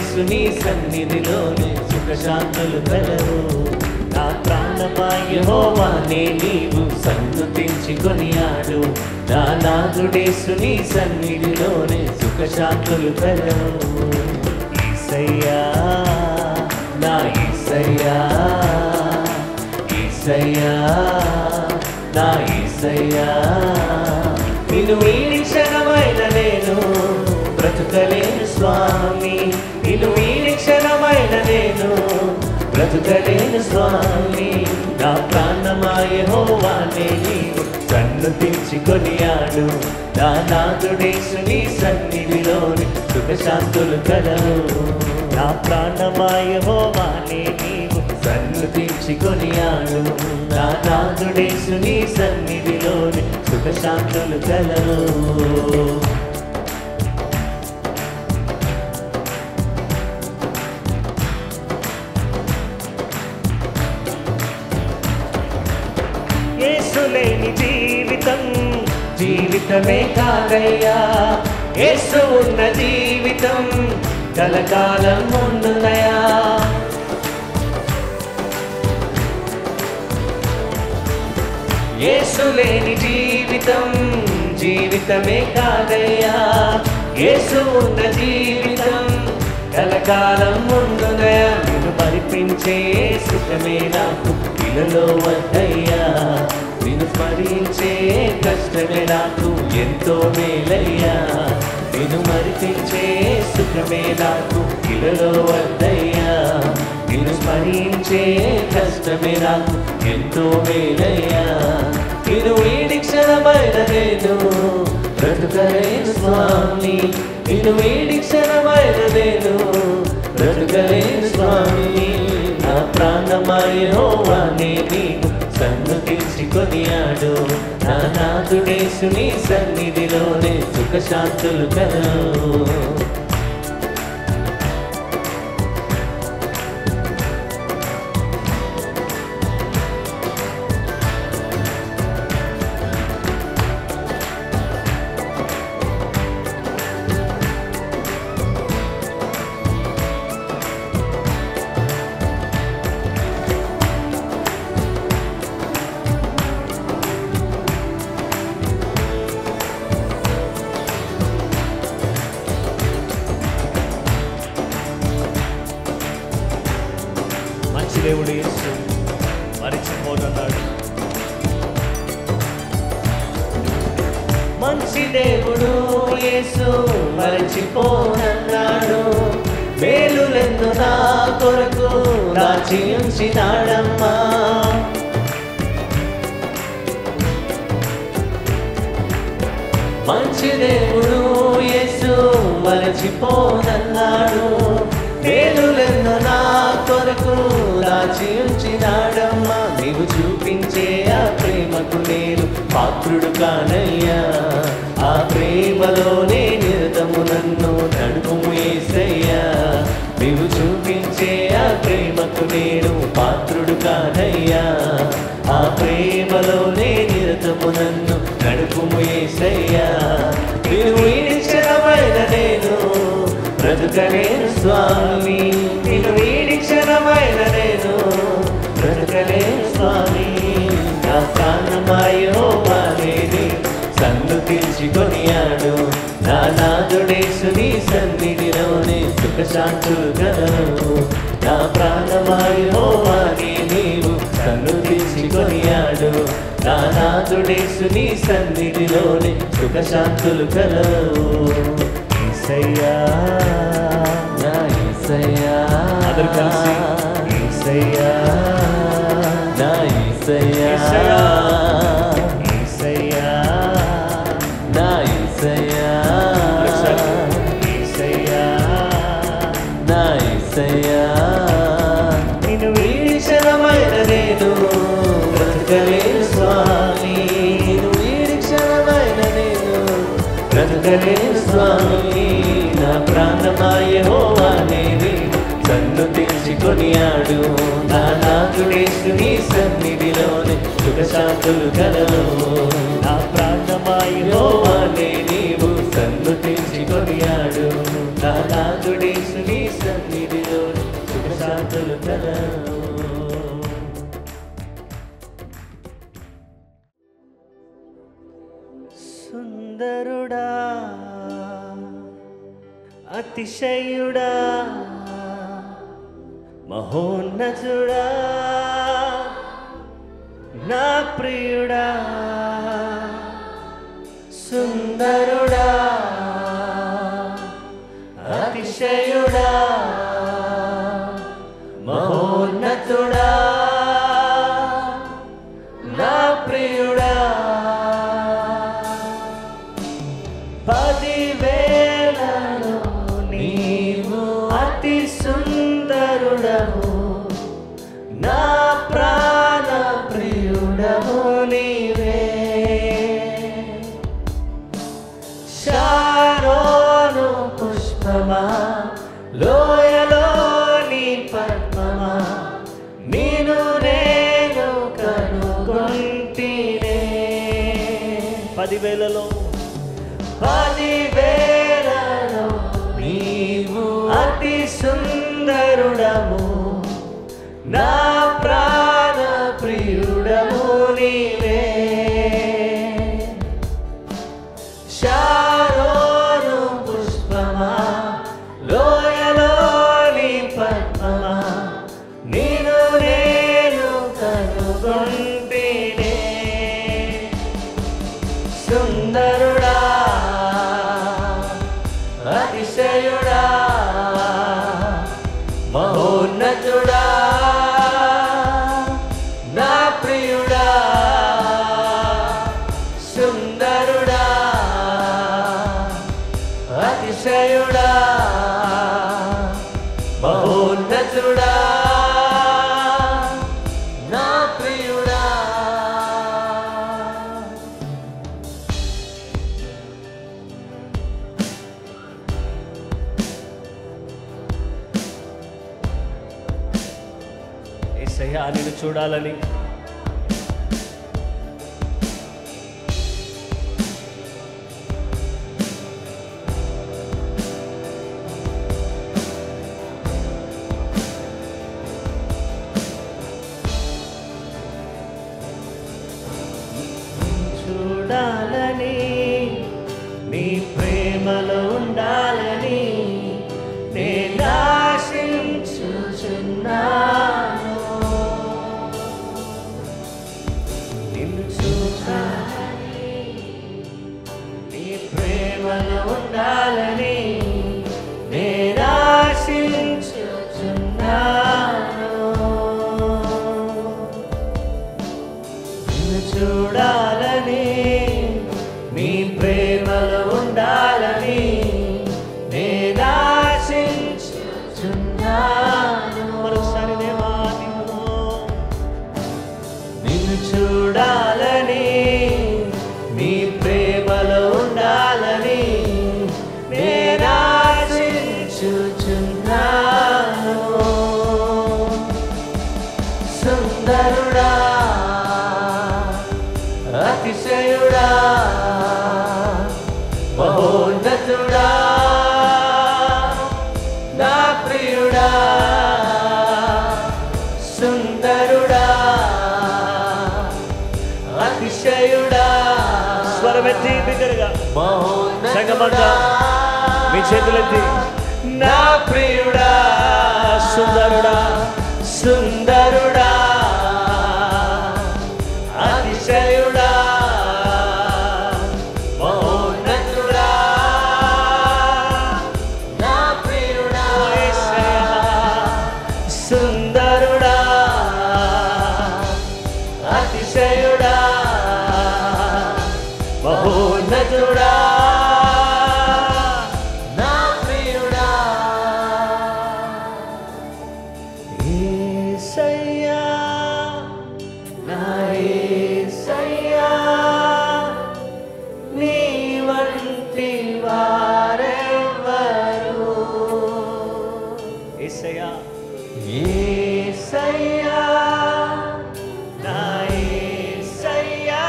నాదుడేసుని సన్నిధిలోనే సుఖశాంతులు కలవు. నా ప్రాణమా యెహోవానే నీవు సన్నుతించి కొనియాడు. నా నాదుడేసుని సన్నిధిలోనే సుఖశాంతులు కలవు. యేసయ్యా నా యేసయ్యా, యేసయ్యా నా యేసయ్యా, నిన్ను వీడి క్షణమైన నేను బ్రతుకలేను స్వామి. నిన్ను వీడి క్షణమైన నేను బ్రతుకలేను స్వామి. నా ప్రాణమా యెహోవానే నీవు సన్నుతించి కొనియాడు. నా నాదుడేసుని సన్నిధిలోని సుఖశాంతులు కలవు. నా ప్రాణమా యెహోవానే నీవు సన్నుతించి కొనియాడు. నా నాదుడేసుని సన్నిధిలోని సుఖశాంతులు కలవు. యేసు లేని జీవితం జీవితమే కాదయ్యా. యేసు ఉన్న జీవితం కలకాలం ఉండునయా. యేసు లేని జీవితం జీవితమే కాదయ్యా. యేసు ఉన్న జీవితం కలకాలం ఉండునయా. నిన్ను మరిపించే సుఖమే నాకు ఇలలో వద్దయ్యా. నిన్ను స్మరించే కష్టమే నాకు ఎంతో మేలయ్యా. నిన్ను మరిపించే సుఖమే నాకు ఇలలో వద్దయ్యా. నిన్ను స్మరించే కష్టమే నాకు ఎంతో మేలయ్యా. నిన్ను వీడి క్షణమైన నేను బ్రతుకలేను స్వామి. నిన్ను వీడి క్షణమైన నేను బ్రతుకలేను స్వామి. నా ప్రాణమా యెహోవానే నీవు సన్నుతించి కొనియాడు. నా నాదుడేసుని సన్నిధిలోనే సుఖశాంతులు కలవు. దేవుడు యేసు మరిచిపోనన్నాడు. మంచి దేవుడు యేసు మరిచిపోనన్నాడు. మేలులెన్ను నా కొరకు దాచి ఉంచినాడమ్మా. మంచి దేవుడు యేసు మరిచిపోనన్నాడు. మేలులెన్ను నా కొరకు దాచి ఉంచినాడమ్మా. నీవు చూపించే ఆ ప్రేమకు నేను పాత్రుడు కానయ్యా. ఆ ప్రేమలోనే నిరతము నన్ను నడుపుము యేసయ్యా. నీవు చూపించే ఆ ప్రేమకు నేను పాత్రుడు కానయ్యా. ఆ ప్రేమలోనే నిరతము నన్ను నడుపుము యేసయ్యా. నీవు వీడి క్షణమైన నేను బ్రతుకలేను స్వామి. నిన్ను వీడి క్షణమైన నేను బ్రతుకలేను స్వామి. నా ప్రాణమా యెహోవానే నీవు సన్నుతించి కొనియాడు. నా నాదుడేసుని సన్నిధిలోనే సుఖశాంతులు కలవు. నా ప్రాణమా యెహోవానే నీవు సన్నుతించి కొనియాడు. నా నాదుడేసుని సన్నిధిలోనే సుఖశాంతులు కలవు. యేసయ్యా నా యేసయ్యా, అందరూ కలిసి యేసయ్యా నా యేసయ్యా, యేసయ్యా నా యేసయ్యా, యేసయ్యా నా యేసయ్యా. నిన్ను వీడి క్షణమైన నేను బ్రతుకలేను స్వామి. నిన్ను వీడి క్షణమైన నేను బ్రతుకలేను స్వామి. నా ప్రాణమా యెహోవానే నీవు సన్నుతించి కొనియాడు. నా నాదుడేసుని సన్నిధిలోనే సుఖశాంతులు కలవు. నా ప్రాణమా యెహోవానే నీవు సన్నుతించి కొనియాడు. నా నాదుడేసుని సన్నిధిలోనే చేయగలవు. సుందరుడా, అతిశయుడా, మహోన్నతుడా, నా ప్రియుడా. సుందరుడా, అతిశయుడా, మహోన్నతుడా, నా ప్రియుడా. 10,000లో నీవు అతి సుందరుడవు, నా ప్రాణ ప్రియుడవు నీవే. శారోను పుష్పమా, లోయలోని పద్మమా, నిన్ను నేను కనుగొంటినే. 10,000లో నీవు అతి సుందరుడము, నా ప్రాణ ప్రియుడము నీవే. శారోను పుష్పమా, లోయలోని పద్మమా, నిన్ను నేను కనుగొంటినే. సుందరుడా, అతిశయుడా, మహోన్నతుడా, నా ప్రియుడా. సుందరుడా, అతిశయుడా, మహోన్నతుడా, నా ప్రియుడా. యేసయ్యా, నిన్ను చూడాలని నీ ప్రేమలో ఉండాలని నేను ఆశించుచున్నాను. నిన్ను చూడాలని, నీ ప్రేమలో ఉండాలని నేను ఆశించుచున్నాను. నిన్ను చూడాలని, నీ ప్రేమలో ఉండాలని నేను ఆశించుచున్నాను. మరొకసారి దేవా, నిన్ను చూడాలని, నీ ప్రేమలో ఉండాలని నేను ఆశించుచున్నాను. సుందరుడా, అతిశయుడా, మహోన్నతుడా, నా ప్రియుడా. సుందరుడా, అతిశయుడా, స్వరమెత్తి బిగ్గరగా సంగమంగా మీ చేతులెత్తి, నా ప్రియుడా. సుందరుడా, సుందరుడా, అతిశయుడా, మహోన్నతుడా, నా ప్రియుడా. సుందరుడా, అతిశయుడా, మహోన్నతుడా, నా ప్రియుడా. యేసయ్యా, నా యేసయ్యా, నీ వంటి వారెవ్వరు. యేసయ్యా, యేసయ్యా, నా యేసయ్యా,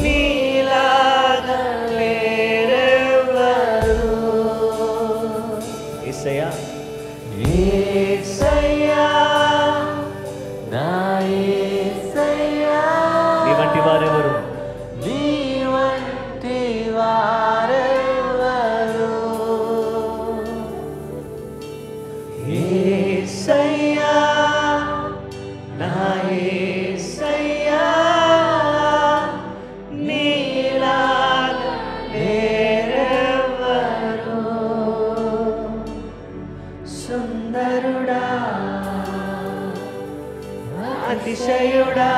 నీలాగా లేరెవ్వరు. యేసయ్యా, యేసయ్యా నా యేసయ్యా నీ వంటి వారెవరు నీ వంటి వారెవరు యేసయ్యా నా యేసయ్యా నీలాగా వేరెవరు సుందరుడా అతిశయుడా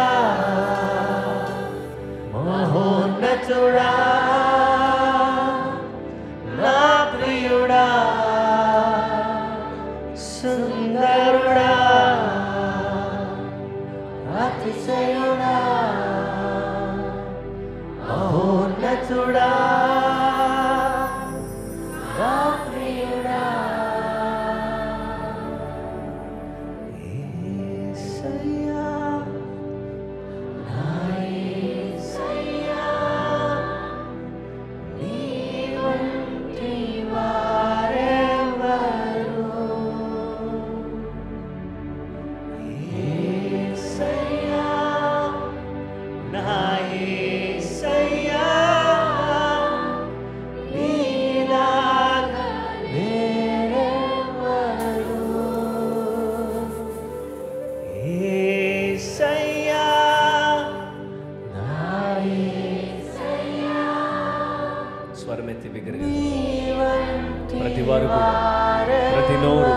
మహోన్నతుడా నా ప్రియుడా సుందరుడా అతిశయుడా మహోన్నతుడా నా ప్రియుడా యేసయ్యా నా యేసయ్యా నీ వంటి వారెవరు యేసయ్యా నా యేసయ్యా నీలాగా వేరెవరు యేసయ్యా నా యేసయ్యా స్వరమెత్తి బిగ్గరగా ప్రతి వారు కూడా ప్రతి నోరు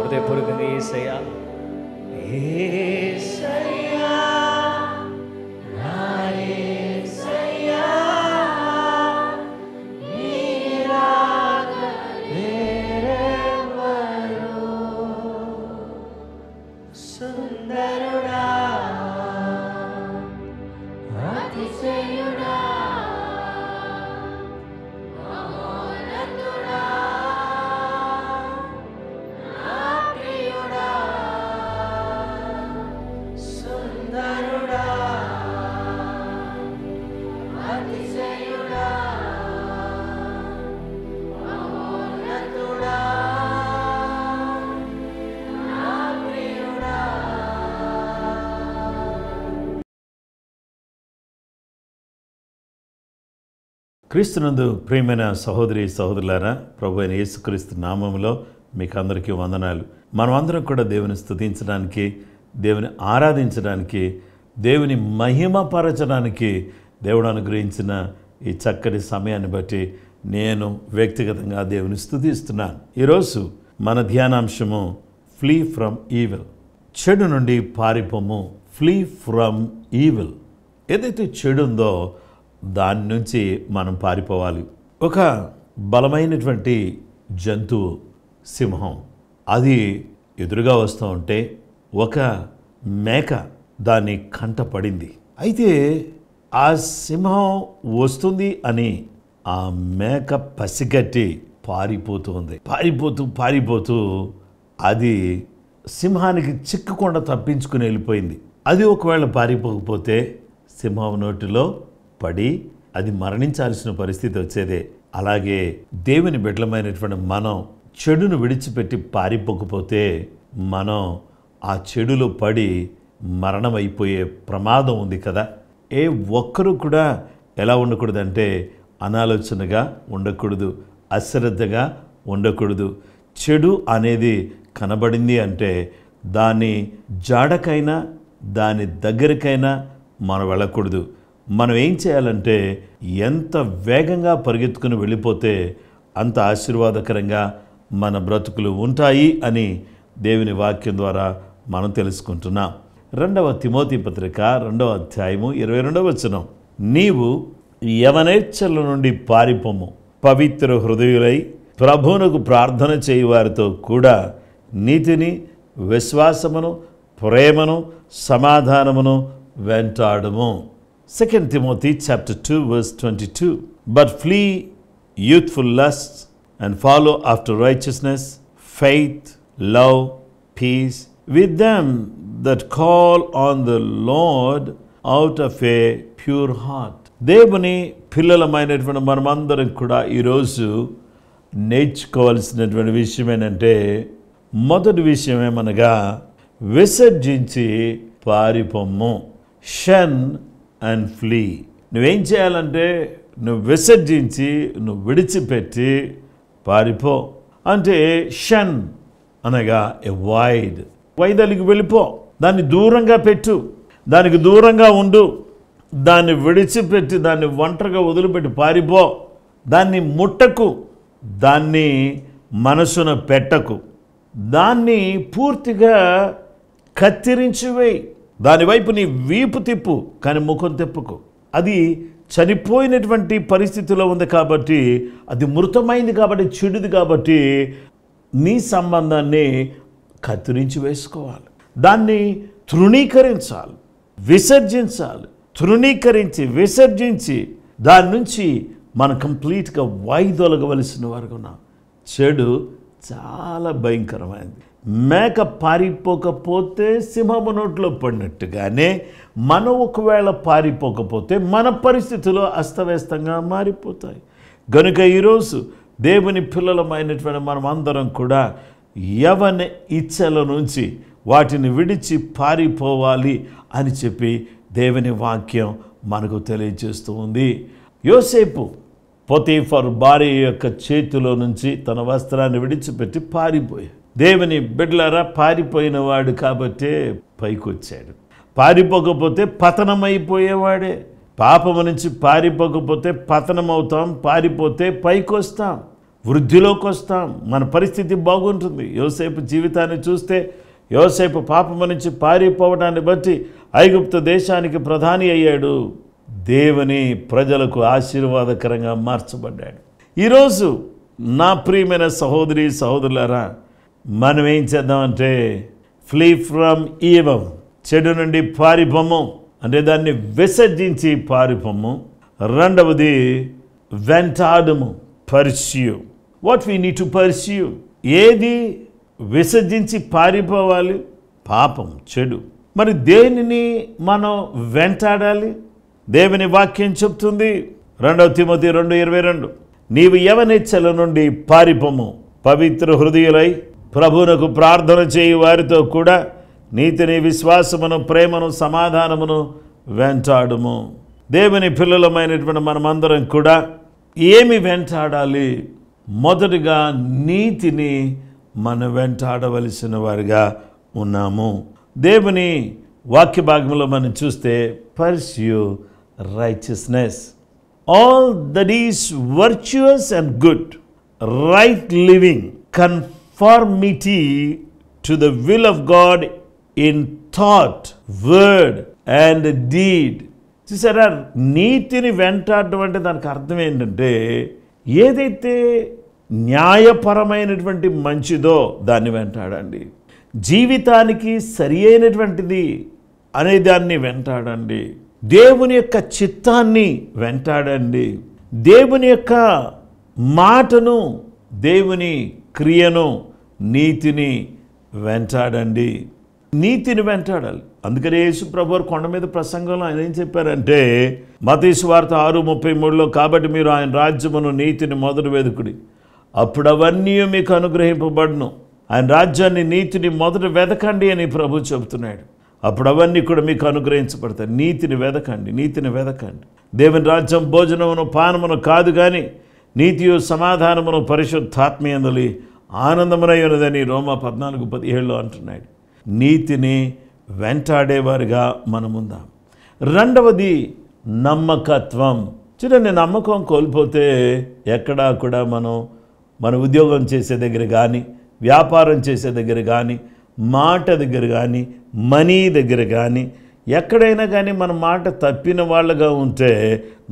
హృదయపూర్వకంగా యేసయ్యా యేసయ్యా నా యేసయ్యా నీలాగా వేరెవరు సుందరుడా అతిశయుడా మహోన్నతుడా నా ప్రియుడా సుందరుడా అతిశయుడా మహోన్నతుడా నా ప్రియుడా క్రీస్తునందు ప్రియమైన సహోదరి సహోదరులారా, ప్రభు అయిన యేసుక్రీస్తు నామములో మీకు అందరికీ వందనాలు. మనమందరం కూడా దేవుని స్తుతించడానికి, దేవుని ఆరాధించడానికి, దేవుని మహిమపరచడానికి దేవుడు అనుగ్రహించిన ఈ చక్కటి సమయాన్ని బట్టి నేను వ్యక్తిగతంగా దేవుని స్తుతిస్తున్నాను. ఈరోజు మన ధ్యానాంశము ఫ్లీ ఫ్రమ్ ఈవిల్, చెడు నుండి పారిపోము. Flee from evil. ఏదైతే చెడు ఉందో దాని నుంచి మనం పారిపోవాలి. ఒక బలమైనటువంటి జంతువు సింహం, అది ఎదురుగా వస్తూ ఉంటే ఒక మేక దాని కంట పడింది. అయితే ఆ సింహం వస్తుంది అని ఆ మేక పసిగట్టి పారిపోతుంది. పారిపోతూ అది సింహానికి చిక్కకుండా తప్పించుకుని వెళ్ళిపోయింది. అది ఒకవేళ పారిపోకపోతే సింహం నోటిలో పడి అది మరణించాల్సిన పరిస్థితి వచ్చేదే. అలాగే దేవుని బిడ్డలమైనటువంటి మనం చెడును విడిచిపెట్టి పారిపోకపోతే మనం ఆ చెడులో పడి మరణమైపోయే ప్రమాదం ఉంది కదా. ఏ ఒక్కరూ కూడా ఎలా ఉండకూడదంటే అనాలోచనగా ఉండకూడదు, అశ్రద్ధగా ఉండకూడదు. చెడు అనేది కనబడింది అంటే దాని జాడకైనా దాని దగ్గరికైనా మనం వెళ్ళకూడదు. మనం ఏం చేయాలంటే ఎంత వేగంగా పరిగెత్తుకుని వెళ్ళిపోతే అంత ఆశీర్వాదకరంగా మన బ్రతుకులు ఉంటాయి అని దేవుని వాక్యం ద్వారా మనం తెలుసుకుంటున్నాం. 2వ తిమోతి పత్రిక 2వ అధ్యాయము 22వ వచనం, నీవు యవనేచ్ఛల నుండి పారిపోము, పవిత్ర హృదయులై ప్రభువునకు ప్రార్థన చేయువారితో కూడా నీతిని, విశ్వాసమును, ప్రేమను, సమాధానమును వెంటాడము. 2 Timothy chapter 2 verse 22. But flee youthful lusts and follow after righteousness, faith, love, peace with them that call on the Lord out of a pure heart. దేవుని పిల్లలమైనటువంటి మనమందరం కూడా ఈరోజు నేర్చుకోవాల్సినటువంటి విషయం ఏంటంటే, మొదటి విషయం ఏమనగా విసర్జించి పారిపోము. షన్ అండ్ ఫ్లీ. నువ్వేం చేయాలంటే నువ్వు విసర్జించి నువ్వు విడిచిపెట్టి పారిపో. అంటే షన్ అనగా అవాయిడ్, వైదొలిగి వెళ్ళిపో, దాన్ని దూరంగా పెట్టు, దానికి దూరంగా ఉండు, దాన్ని విడిచిపెట్టి దాన్ని ఒంటరిగా వదిలిపెట్టి పారిపో. దాన్ని ముట్టకు, దాన్ని మనసున పెట్టకు, దాన్ని పూర్తిగా కత్తిరించివేయి, దానివైపు నీ వీపు తిప్పు కానీ ముఖం తిప్పుకు. అది చనిపోయినటువంటి పరిస్థితిలో ఉంది కాబట్టి, అది మృతమైంది కాబట్టి, చెడుది కాబట్టి నీ సంబంధాన్ని కత్తిరించి వేసుకోవాలి, దాన్ని తృణీకరించాలి, విసర్జించాలి. తృణీకరించి విసర్జించి దాని నుంచి మనం కంప్లీట్గా వైదొలగవలసిన వారుగా ఉన్నాం. చెడు చాలా భయంకరమైనది. మేక పారిపోకపోతే సింహము నోట్లో పడినట్టుగానే మనం ఒకవేళ పారిపోకపోతే మన పరిస్థితులు అస్తవ్యస్తంగా మారిపోతాయి. కనుక ఈరోజు దేవుని పిల్లలమైనటువంటి మనం అందరం కూడా యవన ఇచ్చల నుంచి వాటిని విడిచి పారిపోవాలి అని చెప్పి దేవుని వాక్యం మనకు తెలియజేస్తూ ఉంది. యోసేపు పొతీఫర్ భార్య యొక్క చేతిలో నుంచి తన వస్త్రాన్ని విడిచిపెట్టి పారిపోయాడు. దేవుని బిడ్డలారా, పారిపోయిన వాడు కాబట్టే పైకొచ్చాడు. పారిపోకపోతే పతనమైపోయేవాడే. పాపము నుంచి పారిపోకపోతే పతనమవుతాం, పారిపోతే పైకొస్తాం, వృద్ధిలోకి వస్తాం, మన పరిస్థితి బాగుంటుంది. యోసేపు జీవితాన్ని చూస్తే యోసేపు పాపము నుంచి పారిపోవడాన్ని బట్టి ఐగుప్తు దేశానికి ప్రధాని అయ్యాడు, దేవుని ప్రజలకు ఆశీర్వాదకరంగా మార్చబడ్డాడు. ఈరోజు నా ప్రియమైన సహోదరి సహోదరులారా, మనం ఏం చేద్దామంటే ఫ్లీ ఫ్రమ్ ఈవిల్, చెడు నుండి పారిపోము అంటే దాన్ని విసర్జించి పారిపోము. రెండవది వెంటాడము, pursue. What we need to pursue. ఏది విసర్జించి పారిపోవాలి? పాపం, చెడు. మరి దేనిని మనం వెంటాడాలి? దేవుని వాక్యం చెప్తుంది 2 తిమోతి 2:22, నీవు యవనిచ్చల నుండి పారిపోము, పవిత్ర హృదయులై ప్రభువునకు ప్రార్థన చేయు వారితో కూడా నీతిని, విశ్వాసమును, ప్రేమను, సమాధానమును వెంటాడుము. దేవుని పిల్లలమైనటువంటి మనమందరం కూడా ఏమి వెంటాడాలి? మొదటిగా నీతిని మనం వెంటాడవలసిన వారిగా ఉన్నాము. దేవుని వాక్య భాగంలో మనం చూస్తే pursue righteousness, all that is virtuous and good, right living, conformity to the will of God in thought, word and deed. చూసారా, నీతిని వెంటాడటం అంటే దానికి అర్థం ఏంటంటే ఏదైతే న్యాయపరమైనటువంటి మంచిదో దాన్ని వెంటాడండి, జీవితానికి సరి అయినటువంటిది అనే దాన్ని వెంటాడండి, దేవుని యొక్క చిత్తాన్ని వెంటాడండి, దేవుని యొక్క మాటను, దేవుని క్రియను, నీతిని వెంటాడండి. నీతిని వెంటాడాలి. అందుకనే యేసు ప్రభువారు కొండ మీద ప్రసంగంలో ఆయన ఏం చెప్పారంటే మత్తయి సువార్త 6:33లో, కాబట్టి మీరు ఆయన రాజ్యమును నీతిని మొదట వెదుకుడి, అప్పుడు అవన్నీ మీకు అనుగ్రహింపబడును. ఆయన రాజ్యాన్ని, నీతిని మొదట వెదకండి అని ప్రభు చెబుతున్నాడు. అప్పుడు అవన్నీ కూడా మీకు అనుగ్రహించబడతాయి. నీతిని వెదకండి, నీతిని వెదకండి. దేవుని రాజ్యం భోజనమును పానమును కాదు కానీ నీతియు సమాధానమును పరిశుద్ధాత్మీయందులి ఆనందమునై ఉన్నదని రోమా 14:17లో అంటున్నాడు. నీతిని వెంటాడేవారిగా మనముందాం. రెండవది నమ్మకత్వం. చూడండి, నమ్మకం కోల్పోతే ఎక్కడా కూడా మన ఉద్యోగం చేసే దగ్గర కానీ, వ్యాపారం చేసే దగ్గర కానీ, మాట దగ్గర కానీ, మనీ దగ్గర కానీ, ఎక్కడైనా కానీ మన మాట తప్పిన వాళ్ళగా ఉంటే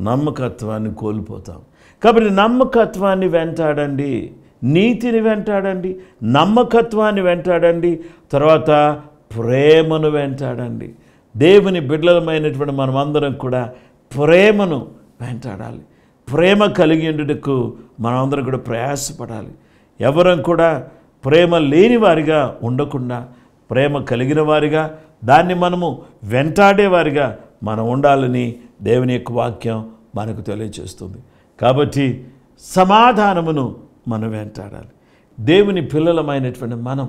నమ్మకత్వాన్ని కోల్పోతాం. కాబట్టి నమ్మకత్వాన్ని వెంటాడండి, నీతిని వెంటాడండి, నమ్మకత్వాన్ని వెంటాడండి, తర్వాత ప్రేమను వెంటాడండి. దేవుని బిడ్డలమైనటువంటి మనమందరం కూడా ప్రేమను వెంటాడాలి. ప్రేమ కలిగి ఉండుటకు మనమందరం కూడా ప్రయాసపడాలి. ఎవరం కూడా ప్రేమ లేని వారిగా ఉండకుండా ప్రేమ కలిగిన వారిగా, దాన్ని మనము వెంటాడేవారిగా మనం ఉండాలని దేవుని యొక్క వాక్యం మనకు తెలియజేస్తుంది. కాబట్టి సమాధానమును మనం వెంటాడాలి. దేవుని పిల్లలమైనటువంటి మనం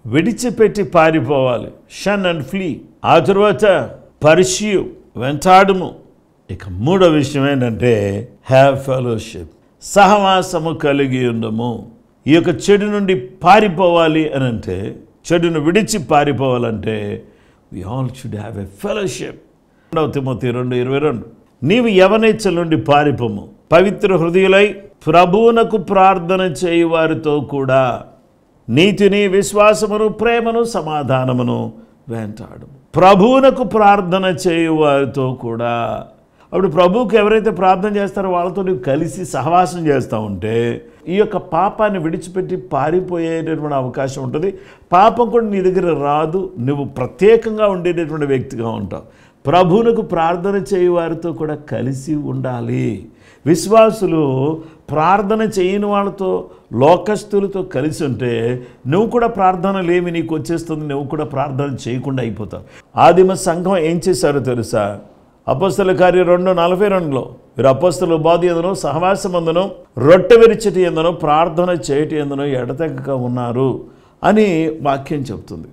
విడిచిపెట్టి పారిపోవాలి. షన్ అండ్ ఫ్లీ. ఆ తరువాత పర్స్యూ, వెంటాడుము. ఇక మూడో విషయం ఏంటంటే హ్యావ్ ఫెలోషిప్, సహవాసము కలిగి ఉండము. ఈ యొక్క చెడు నుండి పారిపోవాలి అని అంటే, చెడును విడిచి పారిపోవాలంటే we all should have a fellowship. 2 Timothy 2:22, నీవు యవనేచ్ఛల నుండి పారిపోము, పవిత్ర హృదయులై ప్రభువునకు ప్రార్థన చేయు వారితో కూడా నీతిని, విశ్వాసమును, ప్రేమను, సమాధానమును వెంటాడు. ప్రభువునకు ప్రార్థన చేయు వారితో కూడా. అప్పుడు ప్రభువుకి ఎవరైతే ప్రార్థన చేస్తారో వాళ్ళతో నువ్వు కలిసి సహవాసం చేస్తూ ఉంటే ఈ యొక్క పాపాన్ని విడిచిపెట్టి పారిపోయేటటువంటి అవకాశం ఉంటుంది. పాపం కూడా నీ దగ్గర రాదు. నువ్వు ప్రత్యేకంగా ఉండేటటువంటి వ్యక్తిగా ఉంటావు. ప్రభువునకు ప్రార్థన చేయు వారితో కూడా కలిసి ఉండాలి. విశ్వాసులు ప్రార్థన చేయని వాళ్ళతో, లోకస్తులతో కలిసి ఉంటే నువ్వు కూడా ప్రార్థన లేమి నీకు వచ్చేస్తుంది. నువ్వు కూడా ప్రార్థన చేయకుండా అయిపోతావు. ఆదిమ సంఘం ఏం చేశారో తెలుసా? అపోస్తల కార్యం 2:42 వీరు అపోస్తలు బోధ ఎందును, సహవాసమందును, రొట్టె విరిచటి ఎందును, ప్రార్థన చేయటి ఎందును ఎడతెగక ఉన్నారు అని వాక్యం చెప్తుంది.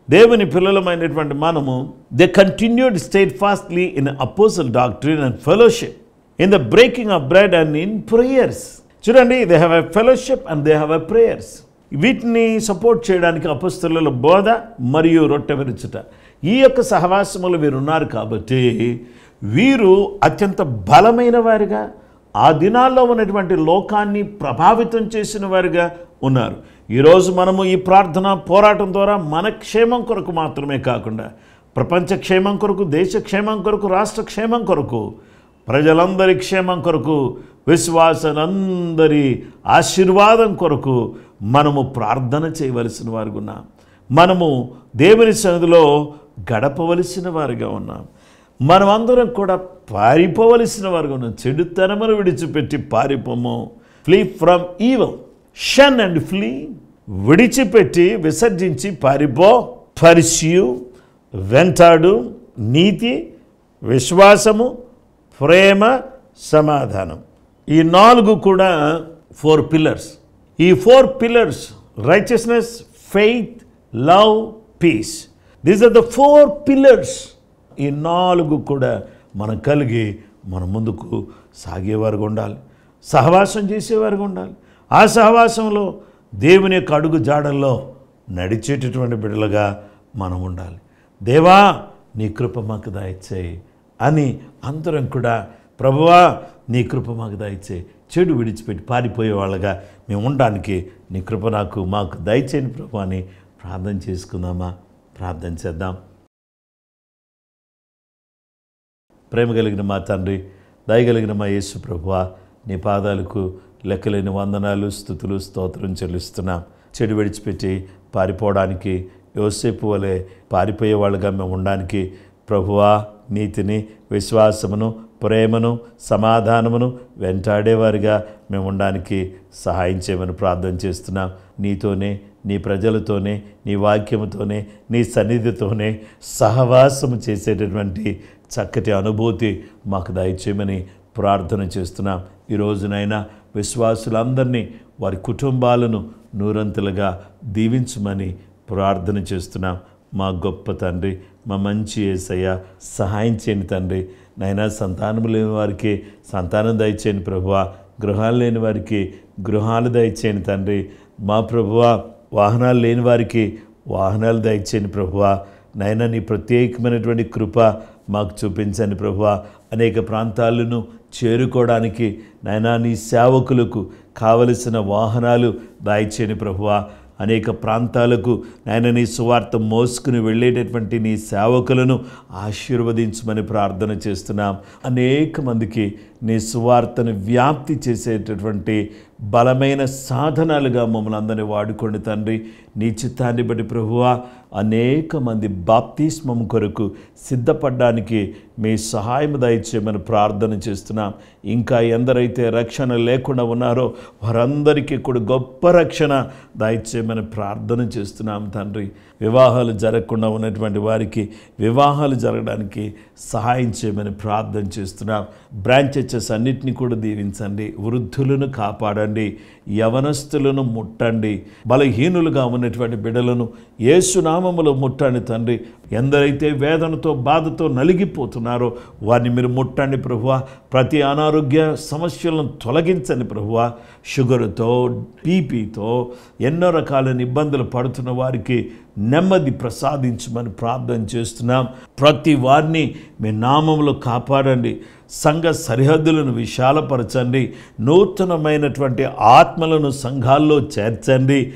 దేవుని పిల్లలమైనటువంటి మనము they continued steadfastly in apostle doctrine and fellowship, in the breaking of bread and in prayers. చూడండి, they have a fellowship and they have a prayers. వీటిని సపోర్ట్ చేయడానికి అపోస్తలుల బోధ మరియు రొట్టె విరుచుట, ఈ యొక్క సహవాసములు వీరున్నారు కాబట్టి వీరు అత్యంత బలమైన వారిగా, ఆ దినాల్లో ఉన్నటువంటి లోకాన్ని ప్రభావితం చేసిన వారిగా ఉన్నారు. ఈరోజు మనము ఈ ప్రార్థన పోరాటం ద్వారా మన క్షేమం కొరకు మాత్రమే కాకుండా ప్రపంచ క్షేమం కొరకు, దేశ క్షేమం కొరకు, రాష్ట్ర క్షేమం కొరకు, ప్రజలందరి క్షేమం కొరకు, విశ్వాసనందరి ఆశీర్వాదం కొరకు మనము ప్రార్థన చేయవలసిన వారుగా ఉన్నాం. మనము దేవుని సన్నిధిలో గడపవలసిన వారిగా ఉన్నాం. మనమందరం కూడా పారిపోవలసిన వారుగా ఉన్నాం. చెడుతనమును విడిచిపెట్టి పారిపోము. Flee from evil, shun and flee. విడిచిపెట్టి, విసర్జించి పారిపో. పర్స్యూ, వెంటాడు. నీతి, విశ్వాసము, ప్రేమ, సమాధానం. ఈ 4 కూడా 4 పిల్లర్స్. ఈ 4 pillars righteousness, faith, love, peace. These are the 4 pillars. ఈ 4 కూడా మనం కలిగి మన ముందుకు సాగేవారుగా ఉండాలి. సహవాసం చేసేవారుగా ఉండాలి. ఆ సహవాసంలో దేవుని యొక్క అడుగు జాడల్లో నడిచేటటువంటి బిడ్డలుగా మనం ఉండాలి. దేవా, నీ కృప మాకు దయచేయి అని అందరం కూడా, ప్రభువా నీ కృప మాకు దయచేయి, చెడు విడిచిపెట్టి పారిపోయే వాళ్ళగా మేము ఉండడానికి నీ కృప మాకు దయచేయని ప్రభు అని ప్రార్థన చేసుకుందామా? ప్రార్థన చేద్దాం. ప్రేమ కలిగిన మా తండ్రి, దయగలిగిన మా యేసు ప్రభువా, నీ పాదాలకు లెక్కలేని వందనాలు, స్తుతులు, స్తోత్రం చెల్లిస్తున్నాం. చెడు విడిచిపెట్టి పారిపోవడానికి, యోసేపు వలె పారిపోయే వాళ్ళుగా మేము ఉండడానికి ప్రభువా నీతిని, విశ్వాసమును, ప్రేమను, సమాధానమును వెంటాడేవారిగా మేము ఉండడానికి సహాయం చేయమని ప్రార్థన చేస్తున్నాం. నీతోనే, నీ ప్రజలతోనే, నీ వాక్యముతోనే, నీ సన్నిధితోనే సహవాసము చేసేటటువంటి చక్కటి అనుభూతి మాకు దయచేయమని ప్రార్థన చేస్తున్నాం. ఈరోజునైనా విశ్వాసులందరినీ, వారి కుటుంబాలను నూరంతలుగా దీవించమని ప్రార్థన చేస్తున్నాం. మా గొప్ప తండ్రి, మా మంచి యేసయ్య, సహాయం చేయని తండ్రి. నైనా సంతానం లేని వారికి సంతానం దయచేయని ప్రభువా, గృహాలు లేని వారికి గృహాలు దయచేయని తండ్రి. మా ప్రభువా, వాహనాలు లేని వారికి వాహనాలు దయచేయని ప్రభువా, నైనా నీ ప్రత్యేకమైనటువంటి కృప మాకు చూపించండి ప్రభువా. అనేక ప్రాంతాలను చేరుకోవడానికి నైనా నీ సేవకులకు కావలసిన వాహనాలు దయచేయని ప్రభువా. అనేక ప్రాంతాలకు నాయన నీ సువార్త మోసుకుని వెళ్ళేటటువంటి నీ సేవకులను ఆశీర్వదించమని ప్రార్థన చేస్తున్నాం. అనేక మందికి నీ సువార్తను వ్యాప్తి చేసేటటువంటి బలమైన సాధనాలుగా మమ్మల్ని అందరినీ వాడుకోండి తండ్రి. నీ చిత్తాన్ని బట్టి ప్రభువా, అనేక మంది బాప్తిస్మం కొరకు సిద్ధపడడానికి మీ సహాయం దయచేయమని ప్రార్థన చేస్తున్నాం. ఇంకా ఎందరైతే రక్షణ లేకుండా ఉన్నారో వారందరికీ కూడా గొప్ప రక్షణ దయచేయమని ప్రార్థన చేస్తున్నాం తండ్రి. వివాహాలు జరగకుండా ఉన్నటువంటి వారికి వివాహాలు జరగడానికి సహాయం చేయమని ప్రార్థన చేస్తున్నాం. బ్రాంచెస్ అన్నిటినీ కూడా దీవించండి, వృద్ధులను కాపాడండి. యవనస్తులను ముట్టండి. బలహీనులుగా ఉన్నటువంటి బిడ్డలను యేసునామములో ముట్టండి తండ్రి. ఎందరైతే వేదనతో బాధతో నలిగిపోతున్నారో వారిని మీరు ముట్టండి ప్రభువా. ప్రతి అనారోగ్య సమస్యలను తొలగించండి ప్రభువా. షుగర్తో, బీపీతో ఎన్నో రకాలైన ఇబ్బందులు పడుతున్న వారికి నెమ్మది ప్రసాదించమని ప్రార్థన చేస్తున్నాం. ప్రతి వారిని మీ నామములో కాపాడండి. సంఘ సరిహద్దులను విశాలపరచండి. నూతనమైనటువంటి ఆత్మలను సంఘాల్లో చేర్చండి.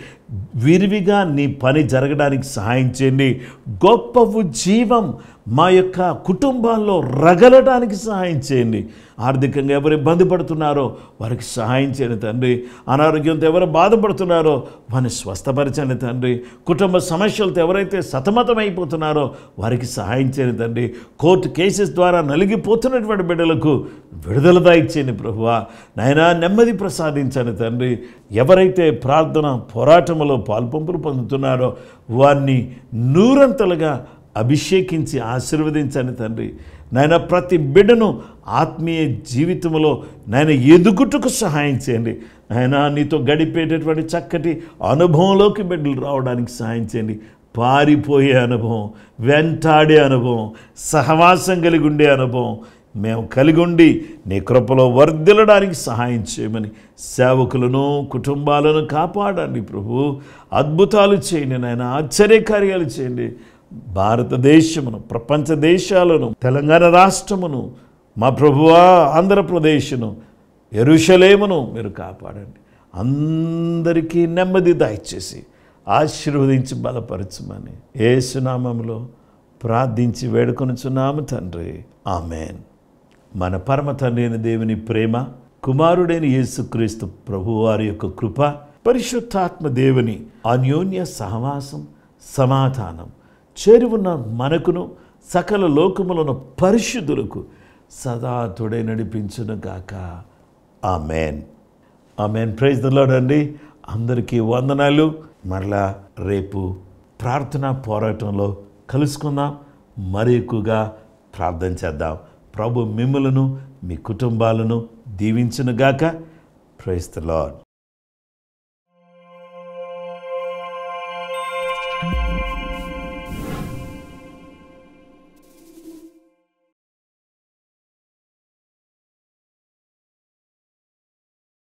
విరివిగా నీ పని జరగడానికి సహాయం చేయండి. గొప్ప ఉజ్జీవం మా యొక్క కుటుంబాల్లో రగలడానికి సహాయం చేయండి. ఆర్థికంగా ఎవరు ఇబ్బంది పడుతున్నారో వారికి సహాయం చేయండి తండ్రి. అనారోగ్యంతో ఎవరు బాధపడుతున్నారో వారిని స్వస్థపరచండి తండ్రి. కుటుంబ సమస్యలతో ఎవరైతే సతమతమైపోతున్నారో వారికి సహాయం చేయండి తండ్రి. కోర్టు కేసెస్ ద్వారా నలిగిపోతున్నటువంటి బిడ్డలకు విడుదల దయచేయండి ప్రభువా. నాయనా నెమ్మది ప్రసాదించండి తండ్రి. ఎవరైతే ప్రార్థన పోరాటంలో పాల్పంపులు పొందుతున్నారో వారిని నూరంతలుగా అభిషేకించి ఆశీర్వదించండి తండ్రి. నాయన ప్రతి బిడ్డను ఆత్మీయ జీవితంలో నాయన ఎదుగుటకు సహాయం చేయండి. నాయన నీతో గడిపేటటువంటి చక్కటి అనుభవంలోకి బిడ్డలు రావడానికి సహాయం చేయండి. పారిపోయే అనుభవం, వెంటాడే అనుభవం, సహవాసం కలిగి ఉండే అనుభవం మేము కలిగి ఉండి నీ కృపలో వర్ధిల్లడానికి సహాయం చేయమని సేవకులను కుటుంబాలను కాపాడండి ప్రభు. అద్భుతాలు చేయండి నాయన, ఆశ్చర్యకార్యాలు చేయండి. భారతదేశమును, ప్రపంచ దేశాలను, తెలంగాణ రాష్ట్రమును, మా ప్రభువా ఆంధ్రప్రదేశ్ను, యెరూషలేమును మీరు కాపాడండి. అందరికీ నెమ్మది దయచేసి ఆశీర్వదించి బలపరచమని యేసు నామములో ప్రార్థించి వేడుకొనుచున్నాము తండ్రి. ఆమేన్. మన పరమ తండ్రి అయిన దేవుని ప్రేమ, కుమారుడైన యేసుక్రీస్తు ప్రభువారి యొక్క కృప, పరిశుద్ధాత్మ దేవుని అన్యోన్య సహవాసం, సమాధానం చేరి ఉన్న మనకును సకల లోకములను పరిశుద్ధులకు సదా తోడై నడిపించును గాక. Amen. Amen. Praise the Lord అండి. అందరికీ వందనాలు. మరలా రేపు ప్రార్థనా పోరాటంలో కలుసుకుందాం. మరి ఎక్కువగా ప్రార్థన చేద్దాం. ప్రభు మిమ్ములను మీ కుటుంబాలను దీవించును గాక. Praise the lord.